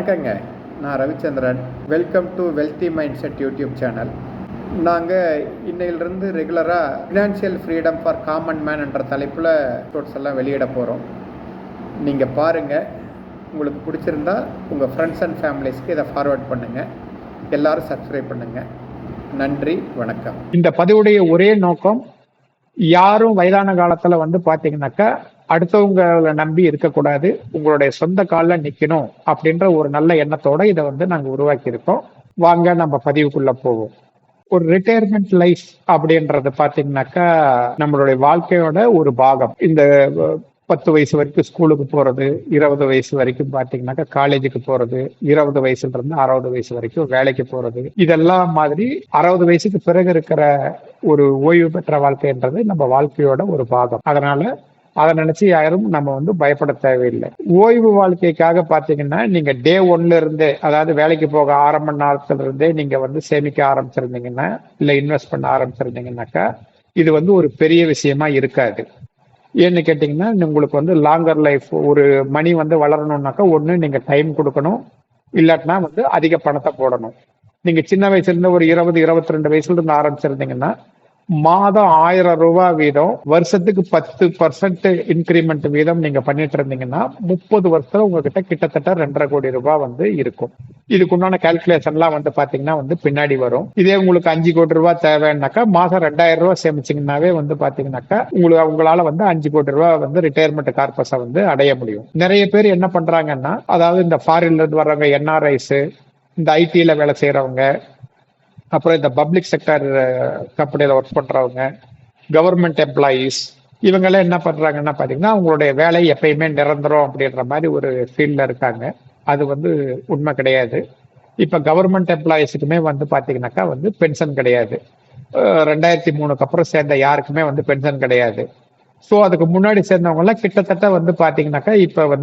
வணக்கங்க. நான் Ravichandran. Welcome to wealthy mind set YouTube channel. நாங்கள் இன்னையிலிருந்து ரெகுலராக financial freedom for common man என்ற தலைப்பில் எபிசோட்ஸ் எல்லாம் வெளியிட போகிறோம். நீங்கள் பாருங்கள், உங்களுக்கு பிடிச்சிருந்தா உங்கள் ஃப்ரெண்ட்ஸ் அண்ட் ஃபேமிலிஸ்க்கு இதை ஃபார்வர்ட் பண்ணுங்கள். எல்லாரும் சப்ஸ்கிரைப் பண்ணுங்கள். நன்றி, வணக்கம். இந்த பதிவுடைய ஒரே நோக்கம், யாரும் வயதான காலத்துல பாத்தீங்கன்னாக்கா அடுத்தவங்களை நம்பி இருக்கக்கூடாது, உங்களுடைய சொந்த காலில் நிக்கணும் அப்படின்ற ஒரு நல்ல எண்ணத்தோட இதை நாங்க உருவாக்கி இருக்கோம். வாங்க நம்ம பதிவுக்குள்ள போவோம். ஒரு ரிட்டையர்மெண்ட் லைஃப் அப்படின்றது பாத்தீங்கன்னாக்கா நம்மளுடைய வாழ்க்கையோட ஒரு பாகம். இந்த 10 வயசு வரைக்கும் ஸ்கூலுக்கு போறது, 20 வயசு வரைக்கும் பாத்தீங்கன்னாக்கா காலேஜுக்கு போறது, 20 வயசுல இருந்து 60 வயசு வரைக்கும் வேலைக்கு போறது, இதெல்லாம் மாதிரி 60 வயசுக்கு பிறகு இருக்கிற ஒரு ஓய்வு பெற்ற வாழ்க்கைன்றது நம்ம வாழ்க்கையோட ஒரு பாகம். அதனால அதை நினைச்சு யாரும் நம்ம பயப்பட தேவையில்லை. ஓய்வு வாழ்க்கைக்காக பாத்தீங்கன்னா நீங்க டே 1ல இருந்தே, அதாவது வேலைக்கு போக ஆரம்ப நாளத்துல இருந்தே நீங்க சேமிக்க ஆரம்பிச்சிருந்தீங்கன்னா, இல்ல இன்வெஸ்ட் பண்ண ஆரம்பிச்சிருந்தீங்கன்னாக்கா இது ஒரு பெரிய விஷயமா இருக்காது. ஏன்னு கேட்டீங்கன்னா, உங்களுக்கு லாங்கர் லைஃப், ஒரு மணி வளரணும்னாக்கா ஒண்ணு நீங்க டைம் கொடுக்கணும், இல்லாட்டினா அதிக பணத்தை போடணும். நீங்க சின்ன வயசுல இருந்து ஒரு 20, 22 வயசுல இருந்து ஆரம்பிச்சிருந்தீங்கன்னா மாதம் 1000 ரூபாய் வீதம், வருஷத்துக்கு 10% இன்கிரிமெண்ட் வீதம் நீங்க பண்ணிட்டு இருந்தீங்கன்னா 30 வருஷத்துல உங்ககிட்ட கிட்டத்தட்ட 2.5 கோடி ரூபாய் இருக்கும். இதுக்குண்டான கால்குலேஷன்லாம் பாத்தீங்கன்னா பின்னாடி வரும். இதே உங்களுக்கு 5 கோடி ரூபாய் தேவைன்னாக்கா மாசம் 2000 ரூபாய் சேமிச்சீங்கன்னாவே பாத்தீங்கன்னாக்கா உங்களால 5 கோடி ரூபாய் ரிட்டையர்மெண்ட் கார்பஸை அடைய முடியும். நிறைய பேர் என்ன பண்றாங்கன்னா, அதாவது இந்த ஃபாரின்ல இருந்து வர்றவங்க, என்ஆர்ஐஸ், இந்த ஐடில வேலை செய்யறவங்க, அப்புறம் இந்த பப்ளிக் செக்டர் கம்பெனியில ஒர்க் பண்றவங்க, கவர்மெண்ட் எம்ப்ளாயீஸ், இவங்கெல்லாம் என்ன பண்றாங்கன்னா பாத்தீங்கன்னா அவங்களுடைய வேலை எப்பயுமே நிரந்தரம் அப்படின்ற மாதிரி ஒரு ஃபீல்ட்ல இருக்காங்க. அது உண்மை கிடையாது. இப்ப கவர்மெண்ட் எம்ப்ளாயீஸுக்குமே பாத்தீங்கன்னாக்கா பென்ஷன் கிடையாது. 2003க்கு அப்புறம் சேர்ந்த யாருக்குமே பென்ஷன் கிடையாது. ஸோ அதுக்கு முன்னாடி சேர்ந்தவங்க எல்லாம் கிட்டத்தட்ட பாத்தீங்கன்னாக்கா இப்ப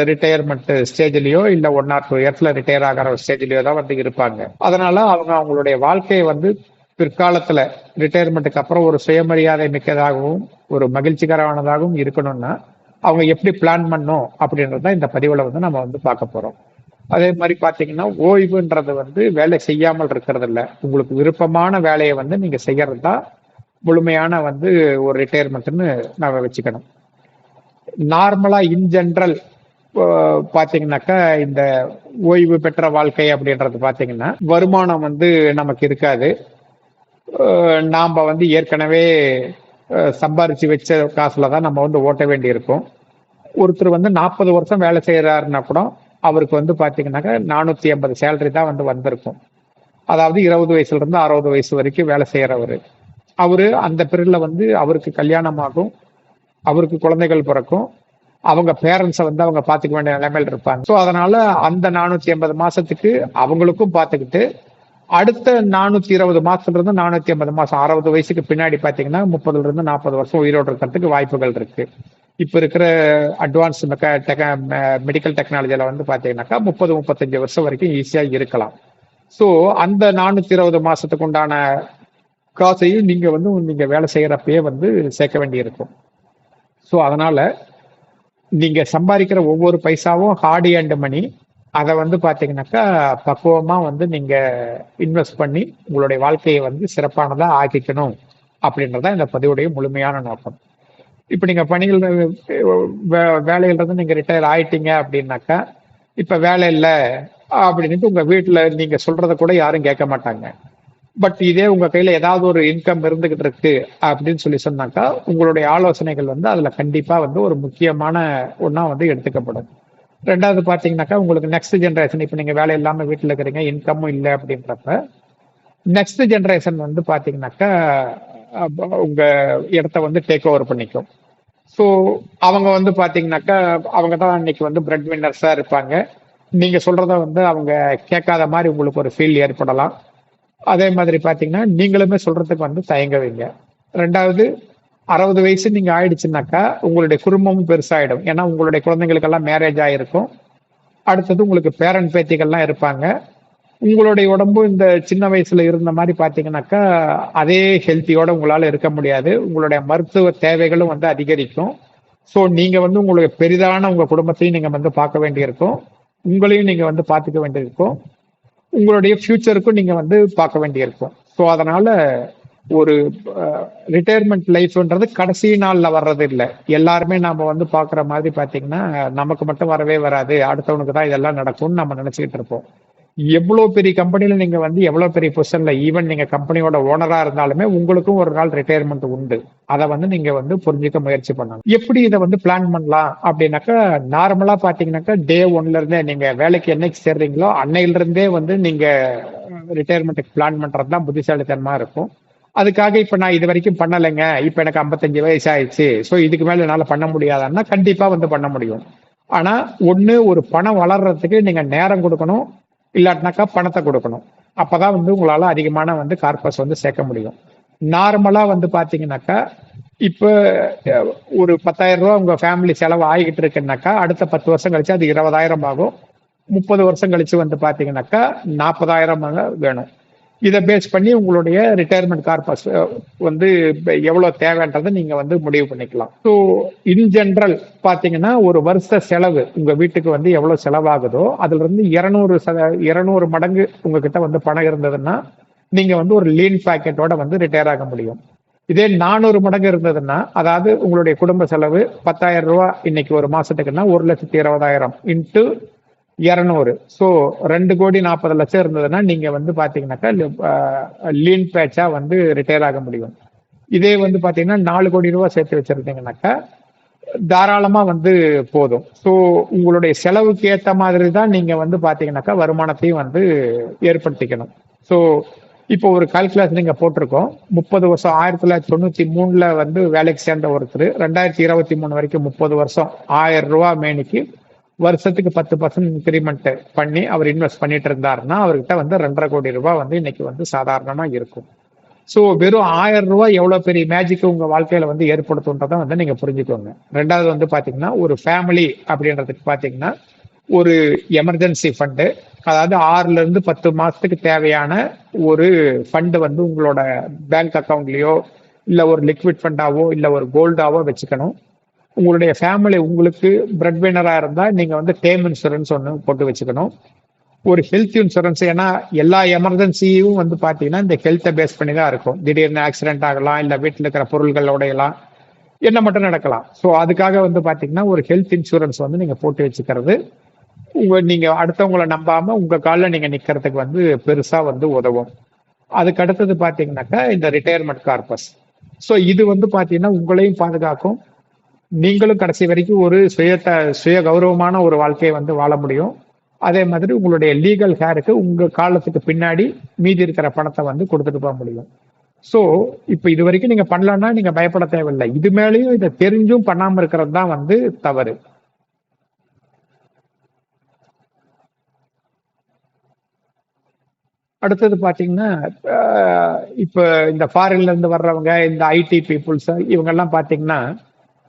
ரிட்டையர்மெண்ட் ஸ்டேஜ்லயோ இல்ல 1 or 2 இயர்ஸ்ல ரிட்டையர் ஆகிற ஸ்டேஜ்லயோ தான் இருப்பாங்க. அதனால அவங்களுடைய வாழ்க்கையை பிற்காலத்துல ரிட்டையர்மெண்ட்டுக்கு அப்புறம் ஒரு சுயமரியாதை மிக்கதாகவும் ஒரு மகிழ்ச்சிகரமானதாகவும் இருக்கணும்னா அவங்க எப்படி பிளான் பண்ணும் அப்படின்றத இந்த பதிவுல நம்ம பார்க்க போறோம். அதே மாதிரி பாத்தீங்கன்னா ஓய்வுன்றது வேலை செய்யாமல் இருக்கிறது இல்ல, உங்களுக்கு விருப்பமான வேலையை நீங்க செய்யறது தான் முழுமையான ஒரு ரிட்டையர்மெண்ட்னு நாம வச்சுக்கணும். நார்மலா இன் ஜெனரல் பாத்தீங்கன்னாக்கா இந்த ஓய்வு பெற்ற வாழ்க்கை அப்படின்றது பாத்தீங்கன்னா வருமானம் நமக்கு இருக்காது. நாம ஏற்கனவே சம்பாரிச்சு வச்ச காசுலதான் நம்ம ஓட்ட வேண்டி இருக்கும். ஒருத்தர் 40 வருஷம் வேலை செய்யறாருன்னா கூட அவருக்கு பாத்தீங்கன்னாக்கா 480 சேலரி தான் வந்திருக்கும். அதாவது 20 வயசுல இருந்து 60 வயசு வரைக்கும் வேலை செய்யறவரு. அவரு அந்த பீரியட்ல அவருக்கு கல்யாணம் ஆகும், அவருக்கு குழந்தைகள் பிறக்கும், அவங்க பேரண்ட்ஸை அவங்க பாத்துக்க வேண்டிய நிலைமையில இருப்பாங்க. ஸோ அதனால அந்த 480 மாசத்துக்கு அவங்களுக்கும் பார்த்துக்கிட்டு அடுத்த 420 மாசத்துல இருந்து 480 மாசம் 60 வயசுக்கு பின்னாடி பாத்தீங்கன்னா 30ல இருந்து 40 வருஷம் உயிரோடு இருக்கிறதுக்கு வாய்ப்புகள் இருக்கு. இப்ப இருக்கிற அட்வான்ஸ் மெடிக்கல் டெக்னாலஜில பாத்தீங்கன்னாக்கா 30-35 வருஷம் வரைக்கும் ஈஸியா இருக்கலாம். ஸோ அந்த 420 மாசத்துக்கு உண்டான காசையும் நீங்க நீங்க வேலை செய்யறப்பயே சேர்க்க வேண்டி இருக்கும். ஸோ அதனால நீங்க சம்பாதிக்கிற ஒவ்வொரு பைசாவும் ஹார்ட் ஏர்ன்ட் மணி. அதை பாத்தீங்கன்னாக்கா பக்குவமா நீங்க இன்வெஸ்ட் பண்ணி உங்களுடைய வாழ்க்கையை சிறப்பானதா ஆக்கிக்கணும் அப்படின்றத இந்த பதிவுடைய முழுமையான நோக்கம். இப்ப நீங்க பணிகள் வேலையில இருந்து நீங்க ரிட்டையர் ஆயிட்டீங்க அப்படின்னாக்கா, இப்ப வேலை இல்லை அப்படின்ட்டு உங்க வீட்டுல நீங்க சொல்றத கூட யாரும் கேட்க மாட்டாங்க. பட் இதே உங்க கையில ஏதாவது ஒரு இன்கம் இருந்துகிட்டு இருக்கு அப்படின்னு சொன்னாக்கா உங்களுடைய ஆலோசனைகள் அதுல கண்டிப்பா ஒரு முக்கியமான ஒண்ணா எடுத்துக்கப்படும். ரெண்டாவது பாத்தீங்கன்னாக்கா உங்களுக்கு நெக்ஸ்ட் ஜெனரேஷன், இப்ப நீங்க வேலை இல்லாம வீட்டுல இருக்கிறீங்க, இன்கமும் இல்லை அப்படின்றப்ப நெக்ஸ்ட் ஜெனரேஷன் பாத்தீங்கன்னாக்கா உங்க இடத்த டேக் ஓவர் பண்ணிக்கும். ஸோ அவங்க பாத்தீங்கன்னாக்கா அவங்க தான் இன்னைக்கு பிரெட் வின்னர்ஸா இருப்பாங்க. நீங்க சொல்றத அவங்க கேட்காத மாதிரி உங்களுக்கு ஒரு ஃபீல் ஏற்படலாம். அதே மாதிரி பாத்தீங்கன்னா நீங்களுமே சொல்றதுக்கு தயங்குவீங்க. ரெண்டாவது 60 வயசு நீங்க ஆயிடுச்சுனாக்கா உங்களுடைய குடும்பமும் பெருசாயிடும். ஏன்னா உங்களுடைய குழந்தைங்களுக்கெல்லாம் மேரேஜ் ஆயிருக்கும். அடுத்தது உங்களுக்கு பேரன் பேத்திகள்லாம் இருப்பாங்க. உங்களுடைய உடம்பு இந்த சின்ன வயசுல இருந்த மாதிரி பாத்தீங்கன்னாக்கா அதே ஹெல்த்தியோட உங்களால இருக்க முடியாது. உங்களுடைய மருத்துவ தேவைகளும் அதிகரிக்கும். ஸோ நீங்க உங்களுடைய பெரிதான உங்க குடும்பத்தையும் நீங்க பார்க்க வேண்டியிருக்கும். உங்களையும் நீங்க வந்து பார்த்துக்க வேண்டியிருக்கும், உங்களுடைய ஃபியூச்சருக்கும் நீங்க வந்து பார்க்க வேண்டியிருக்கும். ஸோ அதனால ஒரு ரிட்டையர்மெண்ட் லைஃப்ன்றது கடைசி நாள்ல வர்றது இல்லை. எல்லாருமே நாம வந்து பார்க்குற மாதிரி பார்த்தீங்கன்னா நமக்கு மட்டும் வரவே வராது, அடுத்தவனுக்கு தான் இதெல்லாம் நடக்கும்னு நம்ம நினைச்சுக்கிட்டு இருப்போம். எவ்வளோ பெரிய கம்பெனில நீங்க வந்து எவ்வளோ பெரிய பொசிஷன்ல ஈவன் நீங்க கம்பெனியோட ஓனரா இருந்தாலுமே உங்களுக்கும் ஒரு நாள் ரிட்டையர்மெண்ட் உண்டு. அதை வந்து நீங்க வந்து புரிஞ்சுக்க முயற்சி பண்ணணும். எப்படி இதை வந்து பிளான் பண்ணலாம் அப்படின்னாக்கா, நார்மலா பாத்தீங்கன்னாக்கா டே ஒன்ல இருந்தே நீங்க வேலைக்கு என்னைக்கு சேர்றீங்களோ அன்னையில இருந்தே வந்து நீங்க ரிட்டையர்மெண்ட்டுக்கு பிளான் பண்றது தான் புத்திசாலித்தனமா இருக்கும். அதுக்காக இப்ப நான் இது வரைக்கும் பண்ணலைங்க, இப்ப எனக்கு 55 வயசு ஆயிடுச்சு, ஸோ இதுக்கு மேல என்னால பண்ண முடியாதுன்னா கண்டிப்பா வந்து பண்ண முடியும். ஆனா ஒண்ணு, ஒரு பணம் வளர்றதுக்கு நீங்க நேரம் கொடுக்கணும், இல்லாட்டினாக்கா பணத்தை கொடுக்கணும். அப்பதான் வந்து உங்களால அதிகமான வந்து கார்பஸ் வந்து சேர்க்க முடியும். நார்மலா வந்து பாத்தீங்கன்னாக்கா இப்ப ஒரு 10,000 ரூபாய் உங்க ஃபேமிலி செலவு ஆகிட்டு இருக்குன்னாக்கா அடுத்த 10 வருஷம் கழிச்சு அது 20,000 ஆகும். 30 வருஷம் கழிச்சு வந்து பாத்தீங்கன்னாக்கா 40,000 வேணும். இதை பேஸ் பண்ணி உங்களுடைய ரிட்டையர்மெண்ட் கார்பஸ் வந்து எவ்வளவு தேவைன்றதை நீங்க வந்து முடிவு பண்ணிக்கலாம். ஸோ இன் ஜென்ரல் பாத்தீங்கன்னா ஒரு வருஷ செலவு உங்க வீட்டுக்கு வந்து எவ்வளவு செலவாகுதோ அதுல இருந்து 200 மடங்கு உங்ககிட்ட வந்து பணம் இருந்ததுன்னா நீங்க வந்து ஒரு லீன் பேக்கெட்டோட வந்து ரிட்டையர் ஆக முடியும். இதே 400 மடங்கு இருந்ததுன்னா, அதாவது உங்களுடைய குடும்ப செலவு 10,000 ரூபாய் இன்னைக்கு ஒரு மாசத்துக்குன்னா 1,20,000 இன்ட்டு 200, ஸோ 2,40,00,000 இருந்ததுன்னா நீங்க வந்து பாத்தீங்கன்னாக்கா லீன் பேட்சா வந்து ரிட்டையர் ஆக முடியும். இதே வந்து பாத்தீங்கன்னா 4 கோடி ரூபாய் சேர்த்து வச்சிருந்தீங்கன்னாக்கா தாராளமா வந்து போதும். ஸோ உங்களுடைய செலவுக்கு ஏத்த மாதிரி தான் நீங்க வந்து பாத்தீங்கன்னாக்கா வருமானத்தையும் வந்து ஏற்படுத்திக்கணும். ஸோ இப்போ ஒரு கால்குலேஷன் நீங்க போட்டிருக்கோம். 30 வருஷம் 1993 வந்து வேலைக்கு சேர்ந்த ஒருத்தர் 2023 வரைக்கும் 30 வருஷம் 1000 ரூபாய் மேனிக்கு வருஷத்துக்கு 10% இன்கிரிமெண்ட் பண்ணி அவர் இன்வெஸ்ட் பண்ணிட்டு இருந்தாருன்னா அவர்கிட்ட வந்து 2,50 கோடி ரூபாய் வந்து இன்னைக்கு வந்து சாதாரணமா இருக்கும். ஸோ வெறும் 1000 ரூபாய் எவ்வளவு பெரிய மேஜிக் உங்க வாழ்க்கையில வந்து ஏற்படுத்தும்ன்றதை வந்து நீங்க புரிஞ்சுக்கோங்க. ரெண்டாவது வந்து பாத்தீங்கன்னா ஒரு ஃபேமிலி அப்படின்றதுக்கு பாத்தீங்கன்னா ஒரு எமர்ஜென்சி ஃபண்டு, அதாவது 6ல இருந்து 10 மாசத்துக்கு தேவையான ஒரு ஃபண்டு வந்து உங்களோட பேங்க் அக்கௌண்ட்லயோ இல்ல ஒரு லிக்விட் ஃபண்டாவோ இல்ல ஒரு கோல்டாவோ வச்சுக்கணும். உங்களுடைய ஃபேமிலி உங்களுக்கு பிரெட் வினரா இருந்தா நீங்க வந்து டேம் இன்சூரன்ஸ் ஒன்று போட்டு வச்சுக்கணும். ஒரு ஹெல்த் இன்சூரன்ஸ், ஏன்னா எல்லா எமர்ஜென்சியும் வந்து பாத்தீங்கன்னா இந்த ஹெல்த்தை பேஸ் பண்ணி தான் இருக்கும். திடீர்னு ஆக்சிடென்ட் ஆகலாம், இல்ல வீட்டில் இருக்கிற பொருள்கள் உடையலாம், என்ன மட்டும் நடக்கலாம். ஸோ அதுக்காக வந்து பாத்தீங்கன்னா ஒரு ஹெல்த் இன்சூரன்ஸ் வந்து நீங்க போட்டு வச்சுக்கிறது நீங்க அடுத்தவங்களை நம்பாம உங்க காலில் நீங்க நிக்கிறதுக்கு வந்து பெருசா வந்து உதவும். அதுக்கு அடுத்தது பாத்தீங்கன்னாக்கா இந்த ரிட்டையர்மெண்ட் கார்பஸ். ஸோ இது வந்து பாத்தீங்கன்னா உங்களையும் பாதுகாக்கும், நீங்களும் கடைசி வரைக்கும் ஒரு சுய கௌரவமான ஒரு வாழ்க்கையை வந்து வாழ முடியும். அதே மாதிரி உங்களுடைய லீகல் ஹேருக்கு உங்க காலத்துக்கு பின்னாடி மீதி இருக்கிற பணத்தை வந்து கொடுத்துட்டு போக முடியும். ஸோ இப்போ இது வரைக்கும் நீங்க பண்ணலன்னா நீங்க பயப்பட தேவையில்லை. இது மேலேயும் இதை தெரிஞ்சும் பண்ணாம இருக்கிறது தான் வந்து தவறு. அடுத்தது பாத்தீங்கன்னா இப்ப இந்த ஃபாரின்ல இருந்து வர்றவங்க, இந்த ஐடி பீப்புள்ஸ் இவங்கெல்லாம் பாத்தீங்கன்னா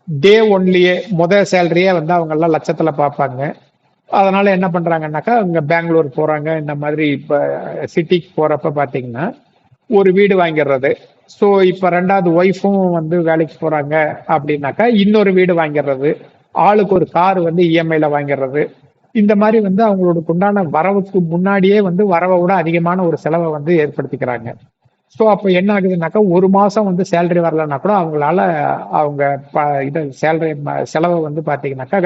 டே ஒன்லயே சேலரியே வந்து அவங்க எல்லாம் லட்சத்துல பார்ப்பாங்க. அதனால என்ன பண்றாங்கன்னாக்கா அவங்க பெங்களூர் போறாங்க, இந்த மாதிரி இப்ப சிட்டிக்கு போறப்ப பாத்தீங்கன்னா ஒரு வீடு வாங்கிடுறது. ஸோ இப்ப ரெண்டாவது ஒய்ஃபும் வந்து வேலைக்கு போறாங்க அப்படின்னாக்கா இன்னொரு வீடு வாங்கிடுறது, ஆளுக்கு ஒரு கார் வந்து இஎம்ஐல வாங்கிடுறது. இந்த மாதிரி வந்து அவங்களோட உண்டான வரவுக்கு முன்னாடியே வந்து வரவை விட அதிகமான ஒரு செலவை வந்து ஏற்படுத்திக்கிறாங்க. ஸோ அப்போ என்ன ஆகுதுன்னாக்கா ஒரு மாசம் வந்து சேலரி வரலன்னா கூட அவங்களால அவங்க இது சேலரி செலவை வந்து பாத்தீங்கன்னாக்கா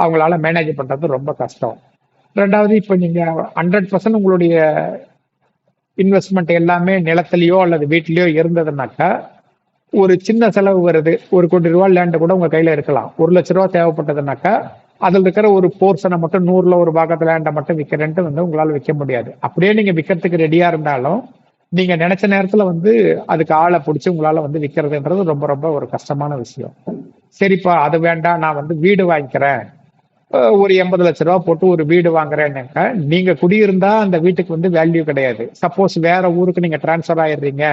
அவங்களால மேனேஜ் பண்றது ரொம்ப கஷ்டம். ரெண்டாவது இப்போ நீங்க 100% உங்களுடைய இன்வெஸ்ட்மெண்ட் எல்லாமே நிலத்திலேயோ அல்லது வீட்டிலேயோ இருந்ததுனாக்கா ஒரு சின்ன செலவு வருது, 1 கோடி ரூபாய் லேண்டு கூட உங்க கையில இருக்கலாம். 1,00,000 ரூபாய் தேவைப்பட்டதுனாக்கா அதுல இருக்கிற ஒரு போர்ஷனை மட்டும் 100ல ஒரு பாகத்துல லேண்டை மட்டும் விற்கிறேன்ட்டு வந்து உங்களால விற்க முடியாது. அப்படியே நீங்க விற்கிறதுக்கு ரெடியா இருந்தாலும் நீங்க நினைச்ச நேரத்துல வந்து அதுக்கு ஆளை பிடிச்சி உங்களால வந்து விற்கிறதுன்றது ரொம்ப ரொம்ப ஒரு கஷ்டமான விஷயம். சரிப்பா அது வேண்டாம், நான் வந்து வீடு வாங்கிக்கிறேன், ஒரு 80 லட்ச ரூபா போட்டு ஒரு வீடு வாங்குறேன்னாக்கா நீங்க குடியிருந்தா அந்த வீட்டுக்கு வந்து வேல்யூ கிடையாது. சப்போஸ் வேற ஊருக்கு நீங்க டிரான்ஸ்பர் ஆயிடுறீங்க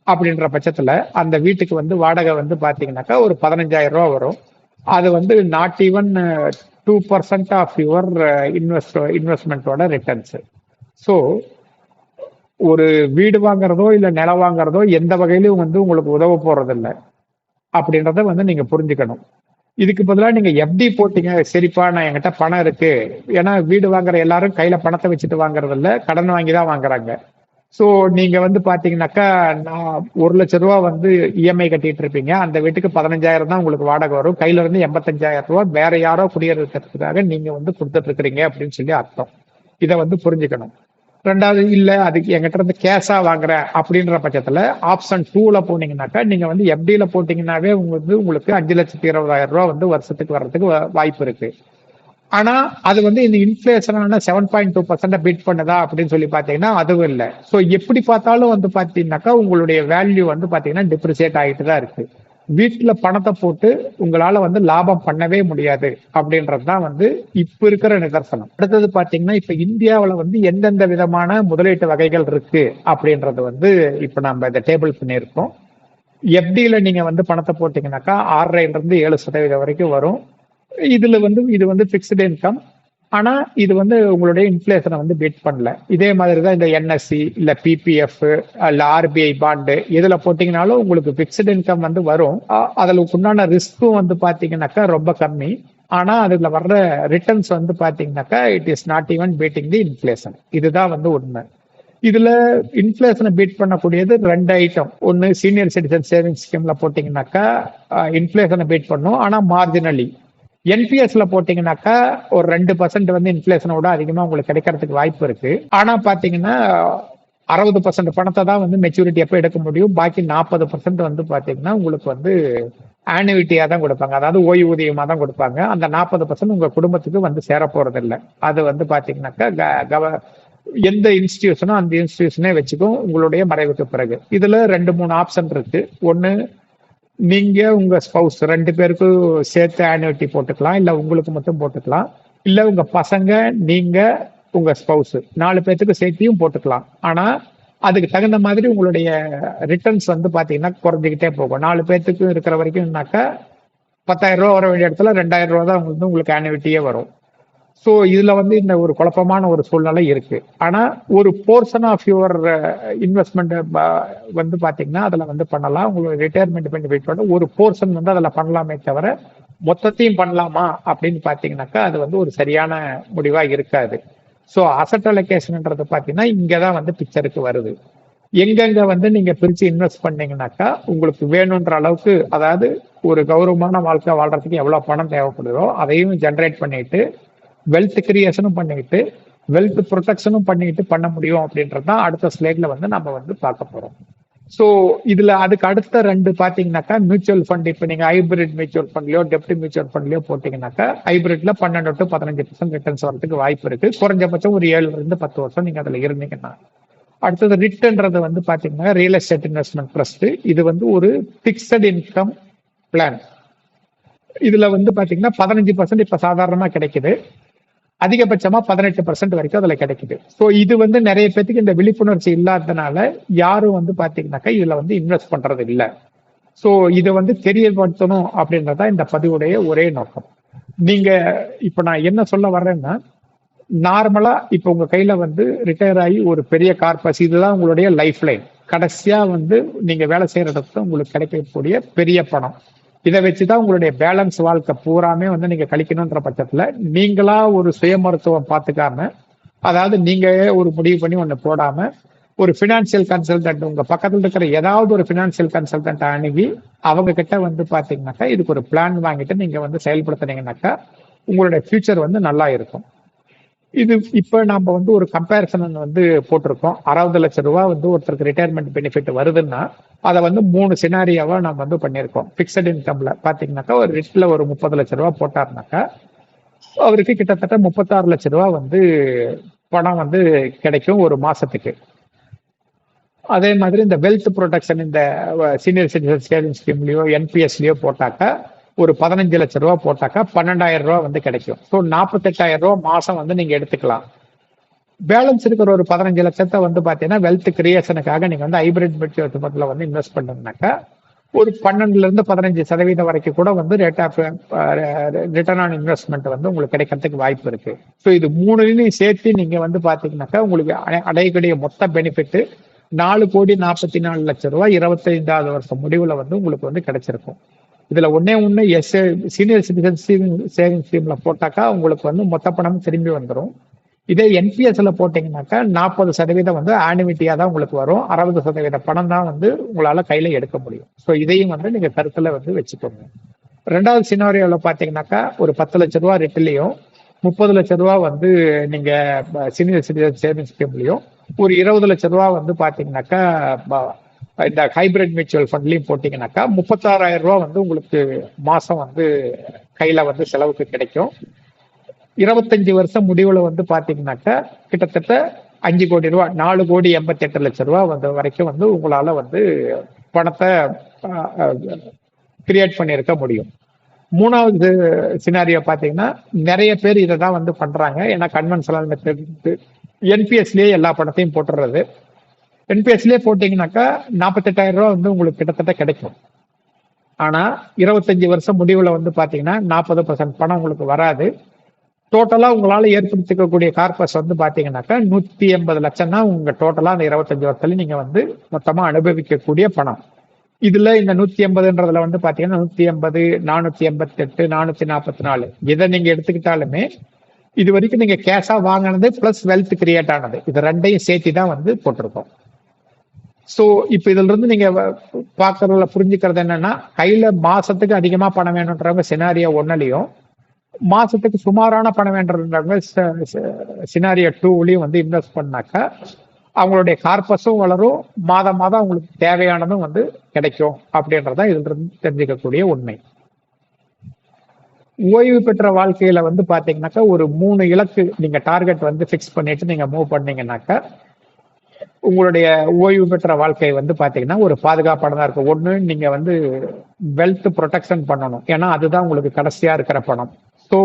அப்படின்ற பட்சத்துல அந்த வீட்டுக்கு வந்து வாடகை வந்து பாத்தீங்கன்னாக்கா ஒரு 15,000 ரூபா வரும். அது வந்து நாட் ஈவன் 2% ஆஃப் யுவர் இன்வெஸ்ட்மெண்ட்டோட ரிட்டர்ன்ஸ். ஸோ ஒரு வீடு வாங்குறதோ இல்ல நிலம் வாங்குறதோ எந்த வகையிலும் வந்து உங்களுக்கு உதவ போறது இல்லை அப்படின்றத வந்து நீங்க புரிஞ்சுக்கணும். இதுக்கு பதிலாக நீங்க எஃப்டி போட்டீங்க, சரிப்பா நான் என்கிட்ட பணம் இருக்கு. ஏன்னா வீடு வாங்குற எல்லாரும் கையில பணத்தை வச்சுட்டு வாங்குறது இல்ல, கடன் வாங்கி தான் வாங்குறாங்க. ஸோ நீங்க வந்து பாத்தீங்கன்னாக்கா, நான் ரூ. 1,00,000 வந்து இஎம்ஐ கட்டிட்டு இருப்பீங்க. அந்த வீட்டுக்கு 15,000 தான் உங்களுக்கு வாடகை வரும். கையில இருந்து ரூ. 85,000 வேற யாரோ குடியேறதுக்காக நீங்க வந்து கொடுத்துட்டு இருக்கிறீங்க அப்படின்னு சொல்லி அர்த்தம். இதை வந்து புரிஞ்சுக்கணும். ரெண்டாவது, இல்ல அதுக்கு என்கிட்ட இருந்து கேஷா வாங்குறேன் அப்படின்ற பட்சத்துல ஆப்ஷன் 2ல போனீங்கன்னாக்கா, நீங்க வந்து எஃப்டில போட்டீங்கன்னாவே உங்களுக்கு 5,20,000 வந்து வருஷத்துக்கு வர்றதுக்கு வாய்ப்பு இருக்கு. ஆனா அது வந்து இந்த இன்ஃபிளேஷனான 7.2% பீட் பண்ணுதா அப்படின்னு சொல்லி பாத்தீங்கன்னா அதுவும் இல்லை. ஸோ எப்படி பார்த்தாலும் வந்து பாத்தீங்கன்னாக்கா உங்களுடைய வேல்யூ வந்து பாத்தீங்கன்னா டிப்ரிசியேட் ஆகிட்டு தான் இருக்கு. வீட்டுல பணத்தை போட்டு உங்களால வந்து லாபம் பண்ணவே முடியாது அப்படின்றதுதான் வந்து இப்ப இருக்கிற நிதர்சனம். அடுத்தது பாத்தீங்கன்னா, இப்ப இந்தியாவில வந்து எந்தெந்த விதமான முதலீட்டு வகைகள் இருக்கு அப்படின்றது வந்து இப்ப நம்ம இந்த டேபிள் பண்ணியிருக்கோம். எஃப்டில நீங்க வந்து பணத்தை போட்டீங்கன்னாக்கா 6.5% வரைக்கும் வரும். இது வந்து பிக்ஸ்டு இன்கம். ஆனா இது வந்து உங்களுடைய இன்ஃபிளேஷனை வந்து பீட் பண்ணல. இதே மாதிரிதான் இந்த என்எஸ்சி இல்ல பிபிஎஃப் இல்ல ஆர்பிஐ பாண்டு இதுல போட்டீங்கன்னாலும் உங்களுக்கு பிக்ஸ்டு இன்கம் வந்து வரும். அதுல உண்டான ரிஸ்க்கும் வந்து பாத்தீங்கன்னாக்கா ரொம்ப கம்மி. ஆனா அதுல வர்ற ரிட்டர்ன்ஸ் வந்து பாத்தீங்கன்னாக்கா it is not even beating the inflation. இதுதான் வந்து உண்மை. இதுல இன்ஃபிளேஷனை பீட் பண்ணக்கூடியது 2 ஐட்டம். ஒன்னு சீனியர் சிட்டிசன் சேவிங்ஸ் ஸ்கீம்ல போட்டீங்கன்னாக்கா இன்ஃபிளேஷனை பீட் பண்ணும், ஆனா மார்ஜினலி. என்பிஎஸ்ல போட்டீங்கன்னாக்கா ஒரு 2% வந்து இன்ஃபிளேஷனோட அதிகமா உங்களுக்கு கிடைக்கிறதுக்கு வாய்ப்பு இருக்கு. ஆனா பாத்தீங்கன்னா 60% பணத்தை தான் வந்து மெச்சூரிட்டி எப்ப எடுக்க முடியும். பாக்கி 40% வந்து பாத்தீங்கன்னா உங்களுக்கு வந்து ஆனுவிட்டியா தான் கொடுப்பாங்க, அதாவது ஓய்வூதியமா தான் கொடுப்பாங்க. அந்த 40% உங்க குடும்பத்துக்கு வந்து சேர போறது இல்லை. அது வந்து பாத்தீங்கன்னாக்கா எந்த இன்ஸ்டிடியூஷனோ அந்த இன்ஸ்டிடியூஷனே வச்சுக்கும் உங்களுடைய மறைவுக்கு பிறகு. இதுல 2-3 ஆப்ஷன் இருக்கு. ஒன்னு, நீங்க உங்க ஸ்பவுஸ் 2 பேருக்கும் சேர்த்து ஆனுவிட்டி போட்டுக்கலாம், இல்ல உங்களுக்கு மட்டும் போட்டுக்கலாம். இல்ல உங்க பசங்க, நீங்க, உங்க ஸ்பவுஸ் 4 பேர்த்துக்கு சேர்த்தியும் போட்டுக்கலாம். ஆனா அதுக்கு தகுந்த மாதிரி உங்களுடைய ரிட்டர்ன்ஸ் வந்து பாத்தீங்கன்னா குறைஞ்சிக்கிட்டே போகும். 4 பேர்த்துக்கு இருக்கிற வரைக்கும்னாக்கா 10,000 வர வேண்டிய இடத்துல 2,000 தான் உங்களுக்கு ஆனுவிட்டியே வரும். ஸோ இதுல வந்து இந்த ஒரு குழப்பமான ஒரு சூழ்நிலை இருக்கு. ஆனா ஒரு போர்ஷன் ஆஃப் யுவர் இன்வெஸ்ட்மெண்ட் வந்து பாத்தீங்கன்னா அதுல வந்து பண்ணலாம். உங்களுக்கு ரிட்டையர்மெண்ட் பெனிஃபிட் பண்ண ஒரு போர்ஷன் வந்து அதுல பண்ணலாமே தவிர மொத்தத்தையும் பண்ணலாமா அப்படின்னு பாத்தீங்கன்னாக்கா அது வந்து ஒரு சரியான முடிவா இருக்காது. ஸோ அசட் அலோகேஷன்ன்றது பாத்தீங்கன்னா இங்கதான் வந்து பிக்சருக்கு வருது. எங்கெங்க வந்து நீங்க பிரிச்சு இன்வெஸ்ட் பண்ணீங்கன்னாக்கா உங்களுக்கு வேணுன்ற அளவுக்கு, அதாவது ஒரு கௌரவமான வாழ்க்கை வாழ்றதுக்கு எவ்வளவு பணம் தேவைப்படுதோ அதையும் ஜென்ரேட் பண்ணிட்டு வெல்த் கிரியேஷனும் பண்ணிட்டு வெல்த் ப்ரொடெக்ஷனும் பண்ணிட்டு பண்ண முடியும் அப்படின்றது தான் அடுத்த ஸ்லைட்ல வந்து நம்ம வந்து பார்க்க போறோம். ஸோ இதுல அதுக்கு அடுத்த 2 பாத்தீங்கன்னாக்கா மியூச்சுவல் ஃபண்ட். இப்போ நீங்க ஹைபிரிட் மியூச்சுவல் ஃபண்ட்லயோ டெப்ட் மியூச்சுவல் ஃபண்ட்லயோ போட்டீங்கன்னாக்கா ஹைபிரிட்ல 12 to 15% ரிட்டர்ன்ஸ் வரதுக்கு வாய்ப்பு இருக்கு. குறைஞ்சபட்சம் ஒரு 7-10 வருஷம் நீங்க அதுல இருந்தீங்கன்னா. அடுத்தது ரிட்ன்றது வந்து பாத்தீங்கன்னா ரியல் எஸ்டேட் இன்வெஸ்ட்மெண்ட் ட்ரஸ்ட். இது வந்து ஒரு பிக்சட் இன்கம் பிளான். இதுல வந்து பாத்தீங்கன்னா 15% இப்ப சாதாரணமா கிடைக்குது. அதிகபட்சமா 18% வரைக்கும் அதுல கிடைக்குது. ஸோ இது வந்து நிறைய பேருக்கு இந்த விழிப்புணர்ச்சி இல்லாததுனால யாரும் வந்து பாத்தீங்கன்னாக்கா இதுல வந்து இன்வெஸ்ட் பண்றது இல்லை. ஸோ இதை வந்து தெரியப்படுத்தணும் அப்படின்றதா இந்த பதிவுடைய ஒரே நோக்கம். நீங்க இப்ப நான் என்ன சொல்ல வர்றேன்னா, நார்மலா இப்ப உங்க கையில வந்து ரிட்டையர் ஆகி ஒரு பெரிய கார்பஸ், இதுதான் உங்களுடைய லைஃப் லைன். கடைசியா வந்து நீங்க வேலை செய்யறதுக்கு உங்களுக்கு கிடைக்கக்கூடிய பெரிய பணம். இதை வச்சுதான் உங்களுடைய பேலன்ஸ் வாழ்க்கை பூராமே வந்து நீங்க கழிக்கணும்ன்ற பட்சத்துல நீங்களா ஒரு சுய மருத்துவம் பார்த்துக்காம, அதாவது நீங்க ஒரு முடிவு பண்ணி ஒண்ணு போடாம ஒரு பினான்சியல் கன்சல்டன்ட், உங்க பக்கத்துல இருக்கிற ஏதாவது ஒரு பினான்சியல் கன்சல்டன்ட் அணுகி அவங்க கிட்ட வந்து பாத்தீங்கன்னாக்கா இதுக்கு ஒரு பிளான் வாங்கிட்டு நீங்க வந்து செயல்படுத்தினீங்கன்னாக்கா உங்களுடைய ஃபியூச்சர் வந்து நல்லா இருக்கும். இது இப்ப நாம வந்து ஒரு கம்பேரிசன் வந்து போட்டிருக்கோம். 60 லட்சம் ரூபாய் வந்து ஒருத்தருக்கு ரிட்டையர்மெண்ட் பெனிஃபிட் வருதுன்னா அதை வந்து 3 சினாரியாவா நம்ம வந்து பண்ணியிருக்கோம். பிக்சட் இன்கம்ல பாத்தீங்கன்னாக்கா ஒரு ரிட்ல ஒரு 30 லட்சம் ரூபாய் போட்டாருனாக்கா அவருக்கு கிட்டத்தட்ட 36 லட்சம் ரூபாய் வந்து பணம் வந்து கிடைக்கும் ஒரு மாசத்துக்கு. அதே மாதிரி இந்த வெல்த் ப்ரொடெக்ஷன் இந்த சீனியர் சிட்டிசன் சேவிங் ஸ்கீம்லயோ என்பிஎஸ்லயோ போட்டாக்கா ஒரு 15 லட்சம் ரூபாய் போட்டாக்கா 12,000 ரூபாய் வந்து கிடைக்கும். ஸோ 48,000 ரூபாய் மாசம் வந்து நீங்க எடுத்துக்கலாம். பேலன்ஸ் இருக்கிற ஒரு 15 லட்சத்தை வந்து பாத்தீங்கன்னா வெல்த் கிரியேஷனுக்காக நீங்க வந்து ஹைபிரிட் மியூச்சுவல் ஃபண்ட்ல வந்து இன்வெஸ்ட் பண்ணீங்கன்னாக்கா ஒரு 12-15% வரைக்கும் கூட வந்து rate of return on investment வந்து உங்களுக்கு கிடைக்கிறதுக்கு வாய்ப்பு இருக்கு. ஸோ இது 3 சேர்த்து நீங்க வந்து பாத்தீங்கன்னாக்கா உங்களுக்கு அடையக்கூடிய மொத்த பெனிஃபிட் 4,44,00,00,000 ரூபாய் 25வது வருஷம் முடிவுல வந்து உங்களுக்கு வந்து கிடைச்சிருக்கும். இதுல ஒண்ணே ஒண்ணு சீனியர் சிட்டிசன் சேவிங் ஸ்கீம்ல போட்டாக்கா உங்களுக்கு வந்து மொத்த பணமும் திரும்பி வந்துடும். இதே என்பிஎஸ்ல போட்டீங்கன்னாக்கா 40% வந்து ஆனுவிட்டியா தான் உங்களுக்கு வரும். 60% பணம் தான் வந்து உங்களால கையில எடுக்க முடியும். ஸோ இதையும் வந்து நீங்க கருத்துல வந்து வச்சுக்கோங்க. ரெண்டாவது சினாரியோல பாத்தீங்கன்னாக்கா ஒரு 10 லட்ச ரூபா ரிட்டிலையும் 30 லட்ச ரூபா வந்து நீங்க சீனியர் சிட்டிசன் சேவிங் ஸ்கீம்லயும் ஒரு 20 லட்ச ரூபா வந்து பாத்தீங்கன்னாக்கா இந்த ஹைபிரிட் மியூச்சுவல் ஃபண்ட்லயும் போட்டீங்கன்னாக்கா 36,000 ரூபா வந்து உங்களுக்கு மாசம் வந்து கையில வந்து செலவுக்கு கிடைக்கும். 25 வருஷம் முடிவுல வந்து பாத்தீங்கன்னாக்கா கிட்டத்தட்ட 5 கோடி ரூபா 4,88,00,000 ரூபா வந்து வரைக்கும் வந்து உங்களால வந்து பணத்தை கிரியேட் பண்ணியிருக்க முடியும். மூணாவது சினாரியோ பாத்தீங்கன்னா நிறைய பேர் இதை தான் வந்து பண்றாங்க. ஏன்னா கன்வென்ஷனல் மெத்தட் என்பிஎஸ்லயே எல்லா பணத்தையும் போட்டுறது. என்பிஎஸ்லயே போட்டீங்கன்னாக்கா 48,000 ரூபா வந்து உங்களுக்கு கிட்டத்தட்ட கிடைக்கும். ஆனா 25 வருஷம் முடிவுல வந்து பாத்தீங்கன்னா 40% பணம் உங்களுக்கு வராது. டோட்டலா உங்களால ஏற்படுத்திக்கக்கூடிய கார்பஸ் வந்து பாத்தீங்கன்னாக்கா 180 லட்சம் தான் உங்க டோட்டலா அந்த 25 வருஷத்துல நீங்க வந்து மொத்தமா அனுபவிக்கக்கூடிய பணம். இதுல இந்த 180ன்றதுல வந்து பாத்தீங்கன்னா 180, 488, 444 இதை நீங்க எடுத்துக்கிட்டாலுமே இது வரைக்கும் நீங்க கேஷா வாங்கினது பிளஸ் வெல்த் கிரியேட் ஆனது இது ரெண்டையும் சேர்த்து தான் வந்து போட்டிருக்கோம். சோ இப்ப இதுல இருந்து நீங்க பாக்குறதுல புரிஞ்சுக்கிறது என்னன்னா, கையில மாசத்துக்கு அதிகமா பணம் வேணும்ன்றவங்க சினாரியோ ஒன்னுலயும், மாசத்துக்கு சுமாரான பணம் வேண்டுறவங்க சினாரியோ 2லயும் வந்து இன்வெஸ்ட் பண்ணாக்கா அவங்களுடைய கார்பஸும் வளரும், மாதம் மாதம் அவங்களுக்கு தேவையானதும் வந்து கிடைக்கும் அப்படின்றதான் இதுல இருந்து தெரிஞ்சுக்கக்கூடிய உண்மை. ஓய்வு பெற்ற வாழ்க்கையில வந்து பாத்தீங்கன்னாக்கா ஒரு 3 இலக்கு நீங்க டார்கெட் வந்து பிக்ஸ் பண்ணிட்டு நீங்க மூவ் பண்ணீங்கன்னாக்கா உங்களுடைய ஓய்வு பெற்ற வாழ்க்கை வந்து பாத்தீங்கன்னா ஒரு பாதுகாப்பானதா இருக்கும். ஒண்ணு, நீங்க வந்து வெல்த் ப்ரொடெக்ஷன் பண்ணணும். ஏன்னா அதுதான் உங்களுக்கு கடைசியா இருக்கிற பணம். ஸோ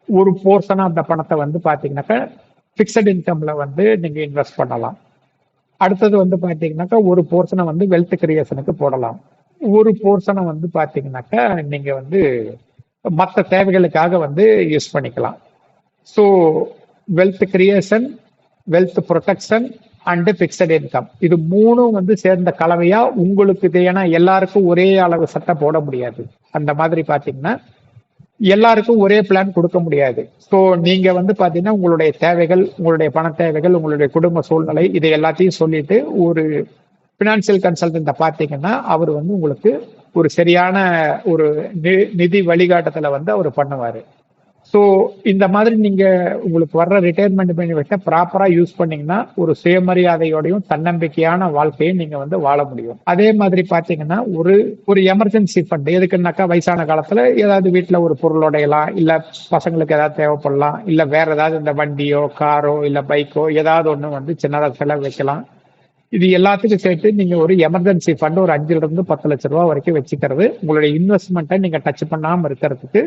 ஒரு போர்ஷனா அந்த பணத்தை வந்து பாத்தீங்கன்னாக்கா பிக்சட் இன்கம்ல வந்து நீங்க இன்வெஸ்ட் பண்ணலாம். அடுத்தது வந்து பாத்தீங்கன்னாக்கா ஒரு போர்ஷனை வந்து வெல்த் கிரியேஷனுக்கு போடலாம். ஒரு போர்ஷனை வந்து பாத்தீங்கன்னாக்கா நீங்க வந்து மற்ற தேவைகளுக்காக வந்து யூஸ் பண்ணிக்கலாம். So wealth creation, wealth protection and fixed income இது மூணும் வந்து சேர்ந்த கலவையா உங்களுக்கு ஏன்னா எல்லாருக்கும் ஒரே அளவு சட்டை போட முடியாது. அந்த மாதிரி பாத்தீங்கன்னா எல்லாருக்கும் ஒரே பிளான் கொடுக்க முடியாது. ஸோ நீங்க வந்து பாத்தீங்கன்னா உங்களுடைய தேவைகள், உங்களுடைய பண தேவைகள், உங்களுடைய குடும்ப சூழ்நிலை இதை எல்லாத்தையும் சொல்லிட்டு ஒரு பினான்சியல் கன்சல்டன்ட்டை பார்த்தீங்கன்னா அவர் வந்து உங்களுக்கு ஒரு சரியான ஒரு நிதி வழிகாட்டுதலை வந்து அவர் பண்ணுவாரு. ஸோ இந்த மாதிரி நீங்க உங்களுக்கு வர்ற ரிட்டையர்மெண்ட் பெனிஃபிட்டை ப்ராப்பரா யூஸ் பண்ணீங்கன்னா ஒரு சுயமரியாதையோடையும் தன்னம்பிக்கையான வாழ்க்கையை நீங்க வந்து வாழ முடியும். அதே மாதிரி பாத்தீங்கன்னா ஒரு எமர்ஜென்சி ஃபண்ட் எதுக்குன்னாக்கா வயசான காலத்துல ஏதாவது வீட்டுல ஒரு பொருள் உடையலாம், இல்ல பசங்களுக்கு ஏதாவது தேவைப்படலாம், இல்ல வேற ஏதாவது இந்த வண்டியோ காரோ இல்ல பைக்கோ ஏதாவது ஒண்ணு வந்து சின்னதாக செலவு வைக்கலாம். இது எல்லாத்துக்கும் சேர்த்து நீங்க ஒரு எமர்ஜென்சி ஃபண்ட் ஒரு 5 to 10 லட்சம் ரூபாய் வரைக்கும் வச்சுக்கிறது உங்களுடைய இன்வெஸ்ட்மெண்ட்டை நீங்க டச் பண்ணாம இருக்கிறதுக்கு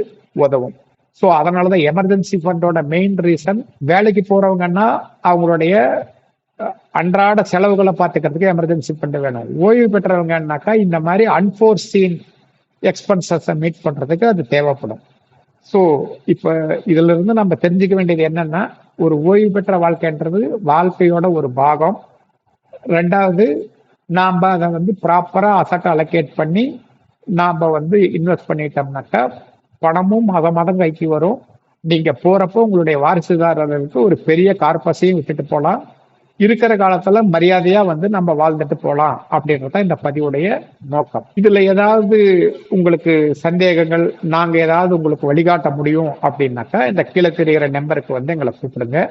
உதவும். ஸோ அதனாலதான் எமர்ஜென்சி ஃபண்டோட மெயின் ரீசன் வேலைக்கு போறவங்கன்னா அவங்களுடைய அன்றாட செலவுகளை பார்த்துக்கிறதுக்கு எமர்ஜென்சி ஃபண்ட் வேணும். ஓய்வு பெற்றவங்கன்னாக்கா இந்த மாதிரி அன்ஃபோர்சீன் எக்ஸ்பென்சஸை மீட் பண்றதுக்கு அது தேவைப்படும். ஸோ இப்ப இதுல இருந்து நம்ம தெரிஞ்சுக்க வேண்டியது என்னன்னா, ஒரு ஓய்வு பெற்ற வாழ்க்கைன்றது வாழ்க்கையோட ஒரு பாகம். ரெண்டாவது, நாம அதை வந்து ப்ராப்பரா அசட்டை அலோகேட் பண்ணி நாம வந்து இன்வெஸ்ட் பண்ணிட்டோம்னாக்கா பணமும் மாதம் கைக்கு வரும். நீங்க போறப்போ உங்களுடைய வாரிசுதாரர்களுக்கு ஒரு பெரிய கார்பஸையும் விட்டுட்டு போகலாம். இருக்கிற காலத்துல மரியாதையா வந்து நம்ம வாழ்ந்துட்டு போகலாம் அப்படின்றத இந்த பதிவுடைய நோக்கம். இதுல ஏதாவது உங்களுக்கு சந்தேகங்கள், நாங்க ஏதாவது உங்களுக்கு வழிகாட்ட முடியும் அப்படின்னாக்கா இந்த கீழே தெரிகிற நம்பருக்கு வந்து எங்களை கூப்பிடுங்க.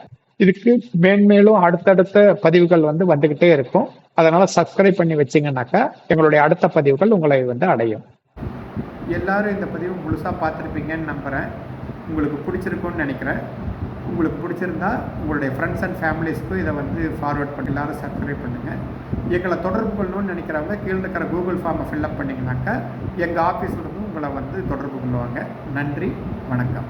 இதுக்கு மேன்மேலும் அடுத்தடுத்த பதிவுகள் வந்து வந்துகிட்டே இருக்கும். அதனால சப்ஸ்கிரைப் பண்ணி வச்சிங்கன்னாக்கா எங்களுடைய அடுத்த பதிவுகள் உங்களை வந்து அடையும். எல்லாரும் இந்த பதிவு முழுசாக பார்த்துருப்பீங்கன்னு நம்புகிறேன். உங்களுக்கு பிடிச்சிருக்குன்னு நினைக்கிறேன். உங்களுக்கு பிடிச்சிருந்தா உங்களுடைய ஃப்ரெண்ட்ஸ் அண்ட் ஃபேமிலிஸ்க்கும் இதை வந்து ஃபார்வர்ட் பண்ணி எல்லாரும் சப்ஸ்கிரைப் பண்ணுங்கள். எங்களை தொடர்பு கொள்ளணும்னு நினைக்கிறவங்க கீழே இருக்கிற கூகுள் ஃபார்மை ஃபில்அப் பண்ணிங்கனாக்கா எங்கள் ஆஃபீஸ்லேருந்து உங்களை வந்து தொடர்பு கொள்ளுவாங்க. நன்றி, வணக்கம்.